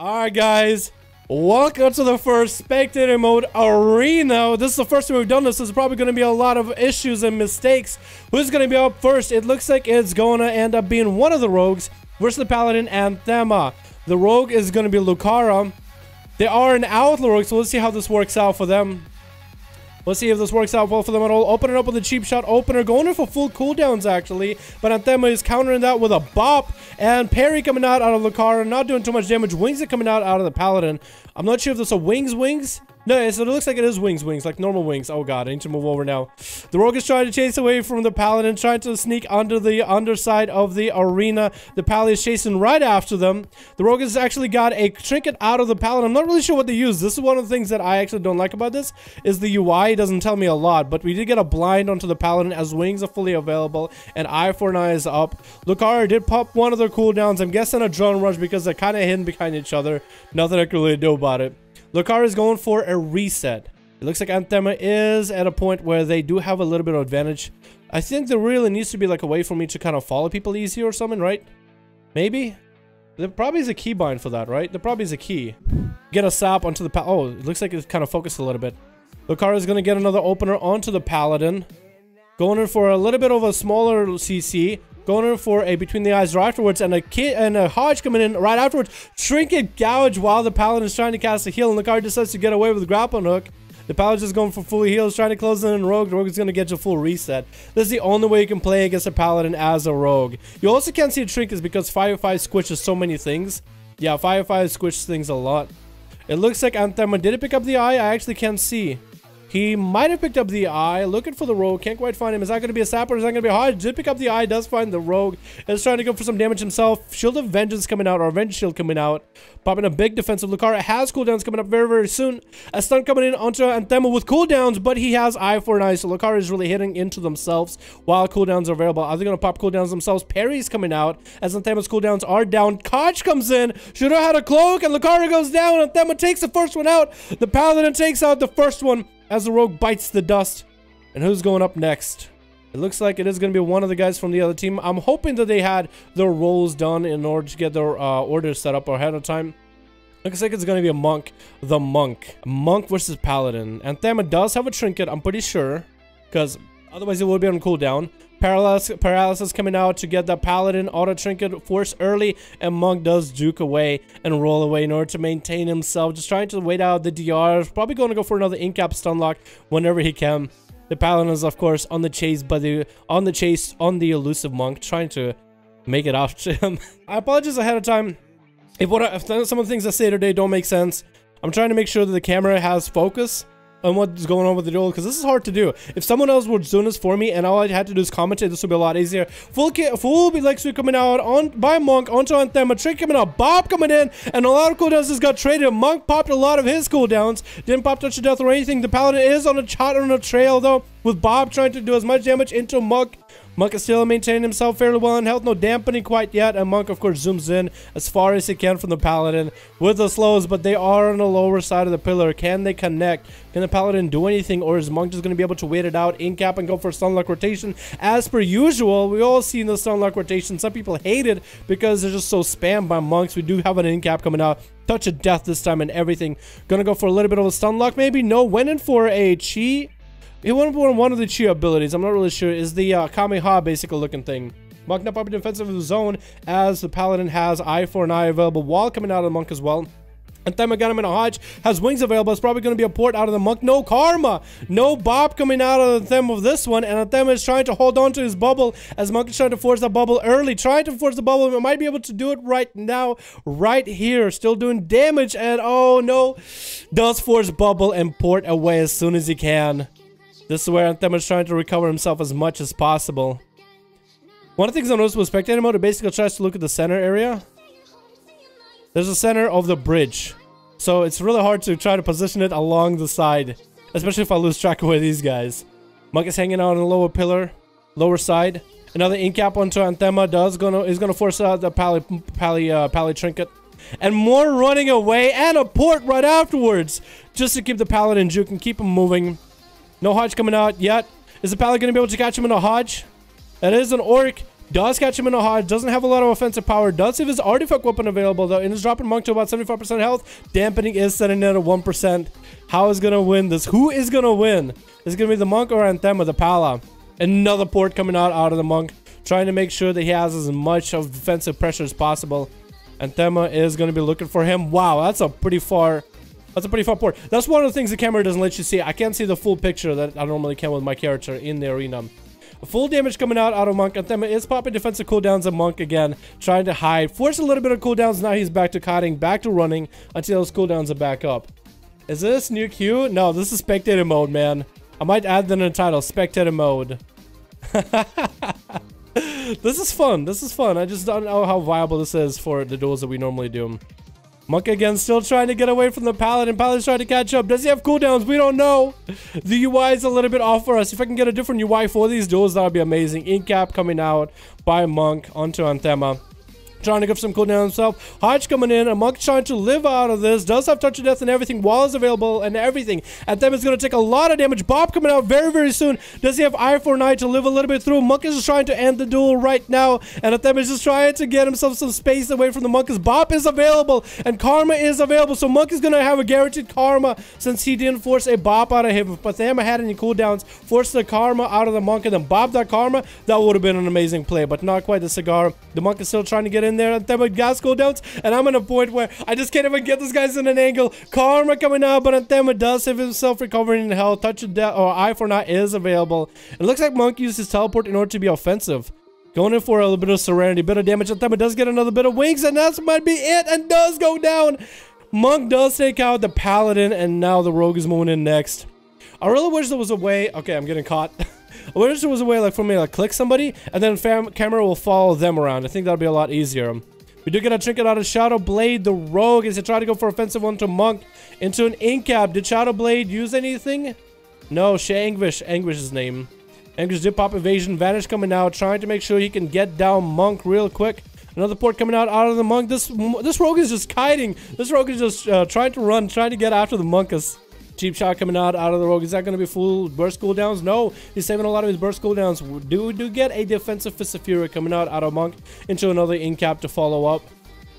Alright guys, welcome to the first Spectator mode arena. This is the first time we've done this. There's probably going to be a lot of issues and mistakes. Who's going to be up first? It looks like it's going to end up being one of the rogues versus the paladin Anthema. The rogue is going to be Lucara. They are an outlaw rogue, so let's see how this works out for them. Let's see if this works out well for them at all. Open it up with a cheap shot opener. Going in for full cooldowns, actually. But Anthema is countering that with a bop. And parry coming out of Lucara. Not doing too much damage. Wings are coming out of the Paladin. I'm not sure if this is a wings. No, it looks like it is wings, like normal wings. Oh god, I need to move over now. The rogue is trying to chase away from the paladin, trying to sneak under the underside of the arena. The paladin is chasing right after them. The rogue has actually got a trinket out of the paladin. I'm not really sure what they use. This is one of the things that I actually don't like about this, is the UI. It doesn't tell me a lot, but we did get a blind onto the paladin as wings are fully available, and eye for an eye is up. Lucara did pop one of their cooldowns. I'm guessing a drone rush because they're kind of hidden behind each other. Nothing I can really do about it. Lucara is going for a reset. It looks like Anthema is at a point where they do have a little bit of advantage. I think there really needs to be like a way for me to kind of follow people easier or something, right? Maybe? There probably is a keybind for that, right? There probably is a key. Get a sap onto the oh, it looks like it's kind of focused a little bit. Lucara is going to get another opener onto the paladin. Going in for a little bit of a smaller CC. Going in for a between the eyes right afterwards, and a Hodge coming in right afterwards. Trinket gouge while the paladin is trying to cast a heal, and the card decides to get away with the grappling hook. The paladin is going for full heals, trying to close in rogue. The rogue is going to get you a full reset. This is the only way you can play against a paladin as a rogue. You also can't see a trinkets because Fire squishes so many things. Yeah, Fire squishes things a lot. It looks like Anthema did it pick up the eye. I actually can't see. He might have picked up the eye. Looking for the rogue. Can't quite find him. Is that going to be a sapper? Is that going to be a Hodge? Did pick up the eye. Does find the rogue. Is trying to go for some damage himself. Shield of Vengeance coming out. Or Revenge Shield coming out. Popping a big defensive. Lucara has cooldowns coming up very, very soon. A stun coming in onto Anthema with cooldowns. But he has eye for an eye. So Lucara is really hitting into themselves while cooldowns are available. Are they going to pop cooldowns themselves? Parry's coming out. As Anthema's cooldowns are down. Koch comes in. Should have had a cloak. And Lucara goes down. Anthema takes the first one out. The paladin takes out the first one as the rogue bites the dust. And who's going up next? It looks like it is going to be one of the guys from the other team. I'm hoping that they had their roles done in order to get their orders set up ahead of time. Looks like it's going to be a monk. The monk. Monk versus paladin. Anthema does have a trinket, I'm pretty sure. Because otherwise it would be on cooldown. Paralysis coming out to get the paladin auto trinket force early, and monk does juke away and roll away in order to maintain himself, just trying to wait out the DR. Probably going to go for another in-cap stun lock whenever he can. The paladin is of course on the chase, but on the elusive monk, trying to make it off to him. I apologize ahead of time if some of the things I say today don't make sense. I'm trying to make sure that the camera has focus on what's going on with the duel, because this is hard to do. If someone else was doing this for me and all I had to do is commentate, this would be a lot easier. Full leg sweep coming out on by monk onto Anthema. Trick coming out, Bob coming in, and a lot of cooldowns just got traded. Monk popped a lot of his cooldowns, didn't pop touch of death or anything. The paladin is on a trail though, with Bob trying to do as much damage into monk. Monk is still maintaining himself fairly well in health, no dampening quite yet, and monk of course zooms in as far as he can from the paladin with the slows, but they are on the lower side of the pillar. Can they connect? Can the paladin do anything, or is monk just going to be able to wait it out, in cap, and go for a stun lock rotation as per usual? We all seen the stun lock rotation. Some people hate it because they're just so spammed by monks. We do have an in cap coming out, touch of death this time and everything. Gonna go for a little bit of a stun lock, maybe. No, went in for a chi. He went for one of the chi abilities. I'm not really sure. Is the Kamehameha basically looking thing. Monk now popping defensive of the zone as the paladin has eye for an eye available while coming out of the monk as well. Anthema got him in a Hodge, has wings available. It's probably going to be a port out of the monk. No karma, no Bob coming out of the Anthema of this one, and Anthema is trying to hold on to his bubble as monk is trying to force that bubble early, trying to force the bubble. We might be able to do it right now, right here, still doing damage, and oh no, does force bubble and port away as soon as he can. This is where Anthema is trying to recover himself as much as possible. One of the things I noticed with Spectator mode, it basically tries to look at the center area. There's a center of the bridge, so it's really hard to try to position it along the side, especially if I lose track of where these guys. Monk is hanging out on the lower pillar, lower side. Another in-cap onto Anthema is gonna force out the pally trinket, and more running away and a port right afterwards, just to keep the paladin juke and keep him moving. No Hodge coming out yet. Is the paladin gonna be able to catch him in a Hodge? That is an orc. Does catch him in a hard, doesn't have a lot of offensive power, does have his artifact weapon available though, and is dropping Monk to about 75% health. Dampening is setting in at 1%. How is gonna win this? Who is gonna win? Is it gonna be the Monk or Anthema, the Pala? Another port coming out of the Monk, trying to make sure that he has as much of defensive pressure as possible. Anthema is gonna be looking for him. Wow, that's a pretty far port. That's one of the things the camera doesn't let you see. I can't see the full picture that I normally can with my character in the arena. Full damage coming out of Monk. Anthema is popping defensive cooldowns of Monk again, trying to hide. Force a little bit of cooldowns. Now he's back to kiting, back to running until those cooldowns are back up. Is this new Q? No, this is spectator mode, man. I might add that in the title, spectator mode. This is fun. This is fun. I just don't know how viable this is for the duels that we normally do. Monk again, still trying to get away from the Paladin. Paladin's trying to catch up. Does he have cooldowns? We don't know. The UI is a little bit off for us. If I can get a different UI for these duels, that would be amazing. Ink cap coming out by Monk onto Anthema. Trying to give some cooldown himself. Hodge coming in. A Monk trying to live out of this. Does have touch of death and everything. Wall is available and everything. Anthema is going to take a lot of damage. Bob coming out very, very soon. Does he have Eye for Night to live a little bit through? Monk is just trying to end the duel right now. And Anthema is just trying to get himself some space away from the Monk. Because Bob is available. And Karma is available. So Monk is going to have a guaranteed Karma since he didn't force a Bop out of him. If Anthema had any cooldowns, force the Karma out of the Monk and then Bob that Karma, that would have been an amazing play. But not quite the cigar. The Monk is still trying to get in there. Anthema gas cooldowns, and I'm in a point where I just can't even get this guy's in an angle. Karma coming out, but Anthema does have himself recovering in health. Touch of death or Eye for Night is available. It looks like Monk used his teleport in order to be offensive. Going in for a little bit of serenity, bit of damage. Anthema does get another bit of wings, and that might be it, and does go down. Monk does take out the Paladin, and now the Rogue is moving in next. I really wish there was a way. Okay, I'm getting caught. I wish there was a way like for me to like, click somebody, and then camera will follow them around. I think that'd be a lot easier. We do get a trinket out of Shadow Blade. The Rogue is to try to go for offensive onto Monk into an ink cap. Did Shadow Blade use anything? No, Anguish. Anguish's name. Anguish did pop evasion. Vanish coming out, trying to make sure he can get down Monk real quick. Another port coming out of the Monk. This Rogue is just kiting. This Rogue is just trying to run, trying to get after the Monkus. Cheap shot coming out of the Rogue. Is that going to be full burst cooldowns? No, he's saving a lot of his burst cooldowns. We do get a defensive Fist of Fury coming out of Monk into another ink cap to follow up.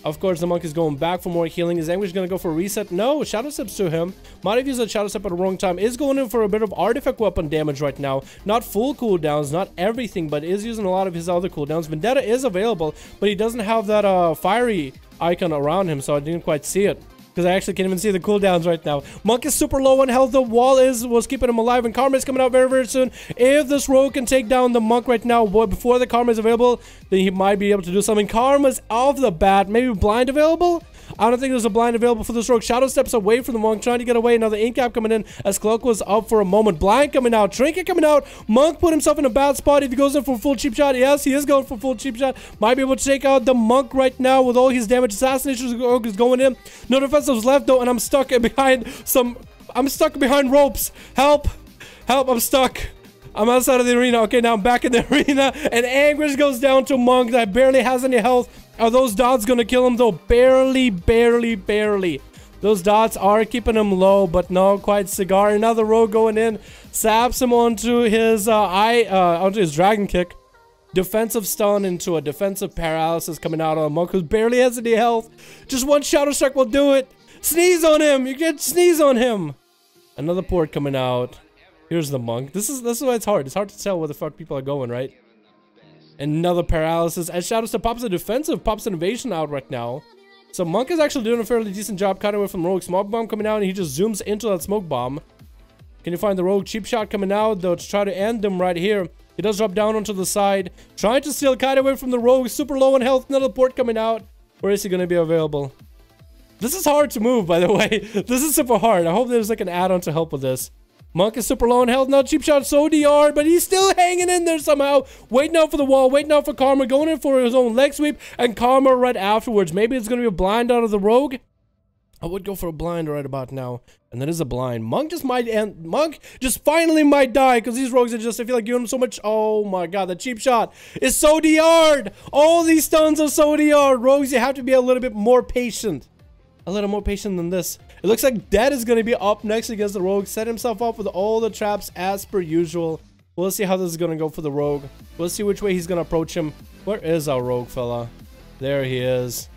Of course, the Monk is going back for more healing. Is Anguish going to go for a reset? No, Shadow Steps to him. Might have used a Shadow Step at the wrong time. Is going in for a bit of artifact weapon damage right now. Not full cooldowns, not everything, but is using a lot of his other cooldowns. Vendetta is available, but he doesn't have that fiery icon around him, so I didn't quite see it. Because I actually can't even see the cooldowns right now. Monk is super low on health. The wall was keeping him alive. And Karma is coming out very, very soon. If this Rogue can take down the Monk right now, before the Karma is available, then he might be able to do something. Karma's off the bat. Maybe blind available? I don't think there's a blind available for this Rogue. Shadow steps away from the Monk, trying to get away. Another ink cap coming in as Cloak was up for a moment. Blind coming out. Trinket coming out. Monk put himself in a bad spot. If he goes in for a full cheap shot, yes, he is going for full cheap shot. Might be able to take out the Monk right now with all his damage. Assassination Rogue is going in. No defensives left though, and I'm stuck behind ropes. Help! Help! I'm stuck. I'm outside of the arena. Okay, now I'm back in the arena, and Anguish goes down to Monk that barely has any health. Are those dots gonna kill him though? Barely, barely, barely. Those dots are keeping him low, but no quite cigar. Another Rogue going in, saps him onto his onto his dragon kick. Defensive stun into a defensive paralysis coming out on Monk, who barely has any health. Just one Shadow Strike will do it. Sneeze on him. You can sneeze on him. Another port coming out. Here's the Monk. This is why it's hard. It's hard to tell where the fuck people are going, right? Another paralysis. As Shadow Step pops a defensive, pops an evasion out right now. So Monk is actually doing a fairly decent job cutting away from Rogue. Smoke bomb coming out, and he just zooms into that smoke bomb. Can you find the Rogue? Cheap shot coming out though to try to end him right here. He does drop down onto the side, trying to steal kite away from the Rogue. Super low on health. Another port coming out. Where is he going to be available? This is hard to move, by the way. This is super hard. I hope there's like an add-on to help with this. Monk is super low on health now. Cheap shot so DR, but he's still hanging in there somehow. Waiting out for the wall, waiting out for Karma, going in for his own leg sweep, and Karma right afterwards. Maybe it's going to be a blind out of the Rogue. I would go for a blind right about now. And that is a blind. Monk just might end. Monk just finally might die because these Rogues are just, I feel like, giving him so much. Oh my god, the cheap shot is so DR'd. All these stuns are so DR'd. Rogues, you have to be a little bit more patient. A little more patient than this. It looks like Dead is going to be up next against the Rogue. Set himself up with all the traps as per usual. We'll see how this is gonna go for the rogue. We'll see which way he's gonna approach him. Where is our rogue fella? There he is.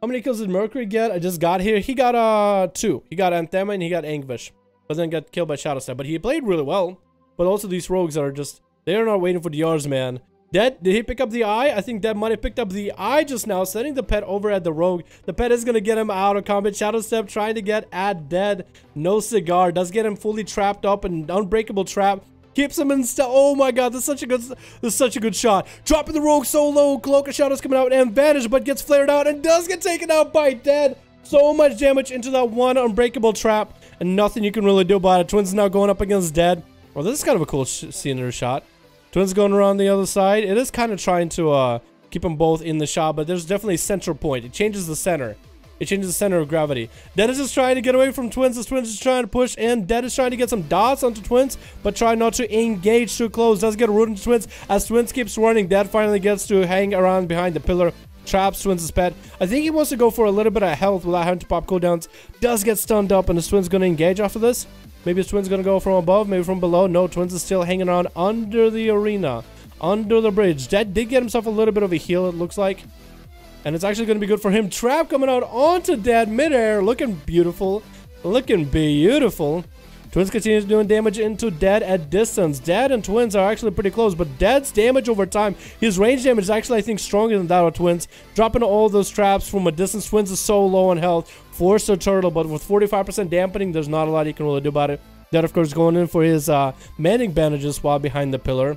How many kills did Mercury get? I just got here. He got 2. He got Anthema and he got Anguish. But then got killed by Shadowstep. But he played really well. But also these rogues are just, they're not waiting for the R's, man. Dead, did he pick up the eye? I think Dead might have picked up the eye just now, setting the pet over at the rogue. The pet is gonna get him out of combat. Shadowstep trying to get at Dead. No cigar. Does get him fully trapped up in unbreakable trap. Keeps him in oh my god, this is such a good shot. Dropping the rogue so low. Cloak of Shadows coming out and vanish, but gets flared out and does get taken out by Dead. So much damage into that one unbreakable trap, and nothing you can really do about it. Twins now going up against Dead. Well, this is kind of a cool scenery shot. Twins going around the other side. It is kind of trying to keep them both in the shot, but there's definitely a central point. It changes the center. It changes the center of gravity. Dead is just trying to get away from Twins as Twins is trying to push in. Dead is trying to get some dots onto Twins, but try not to engage too close. Does get a root into Twins as Twins keeps running. Dead finally gets to hang around behind the pillar. Traps Twins' pet. I think he wants to go for a little bit of health without having to pop cooldowns. Does get stunned up, and the Twins going to engage after this. Maybe his Twins going to go from above, maybe from below. No, Twins is still hanging around under the arena, under the bridge. Dead did get himself a little bit of a heal, it looks like. And it's actually going to be good for him. Trap coming out onto Dead midair. Looking beautiful. Looking beautiful. Twins continues doing damage into Dead at distance. Dead and Twins are actually pretty close, but Dead's damage over time, his range damage is actually, I think, stronger than that of Twins. Dropping all those traps from a distance. Twins is so low on health. Forced a turtle, but with 45% dampening, there's not a lot you can really do about it. Dead, of course, going in for his manning bandages while behind the pillar.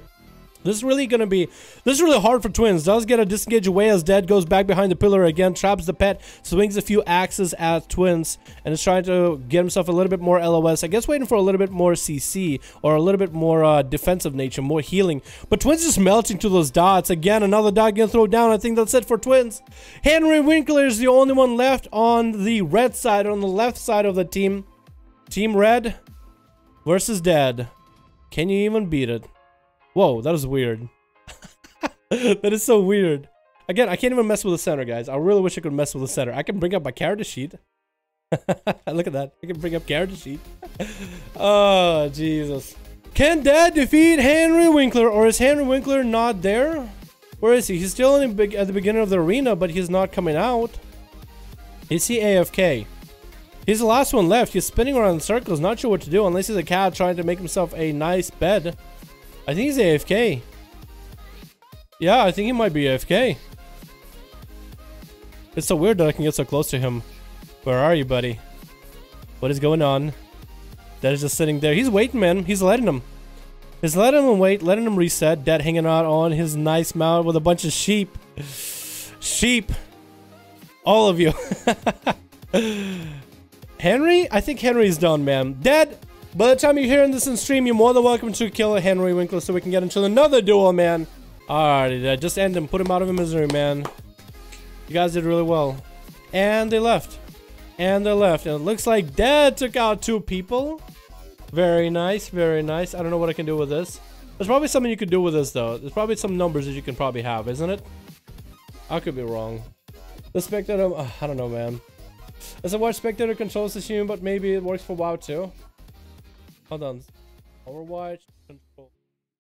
This is really hard for Twins. Does get a disengage away as Dead goes back behind the pillar again. Traps the pet. Swings a few axes at Twins. And is trying to get himself a little bit more LOS. I guess waiting for a little bit more CC. Or a little bit more defensive nature. More healing. But Twins just melting to those dots. Again, another dot getting thrown down. I think that's it for Twins. Henry Winkler is the only one left on the red side. On the left side of the team. Team Red versus Dead. Can you even beat it? Whoa, that was weird. That is so weird. Again, I can't even mess with the center, guys. I really wish I could mess with the center. I can bring up my character sheet. Look at that. I can bring up character sheet. Oh, Jesus. Can Dead defeat Henry Winkler, or is Henry Winkler not there? Where is he? He's still at the beginning of the arena, but he's not coming out. Is he AFK? He's the last one left. He's spinning around in circles, not sure what to do, unless he's a cat trying to make himself a nice bed. I think he's AFK. Yeah, I think he might be AFK. It's so weird that I can get so close to him. Where are you, buddy? What is going on? Dead is just sitting there. He's waiting, man. He's letting him. He's letting him wait, letting him reset. Dead hanging out on his nice mount with a bunch of sheep. Sheep. All of you. Henry? I think Henry's done, man. Dead. By the time you're hearing this in stream, you're more than welcome to kill Henry Winkler so we can get into another duel, man. Alrighty, just end him. Put him out of misery, man. You guys did really well. And they left. And they left. And it looks like Dead took out 2 people. Very nice, very nice. I don't know what I can do with this. There's probably something you could do with this, though. There's probably some numbers that you can probably have, isn't it? I could be wrong. The Spectator, I don't know, man. As a watch, Spectator controls the stream, but maybe it works for WoW too. Hold on. Overwatch.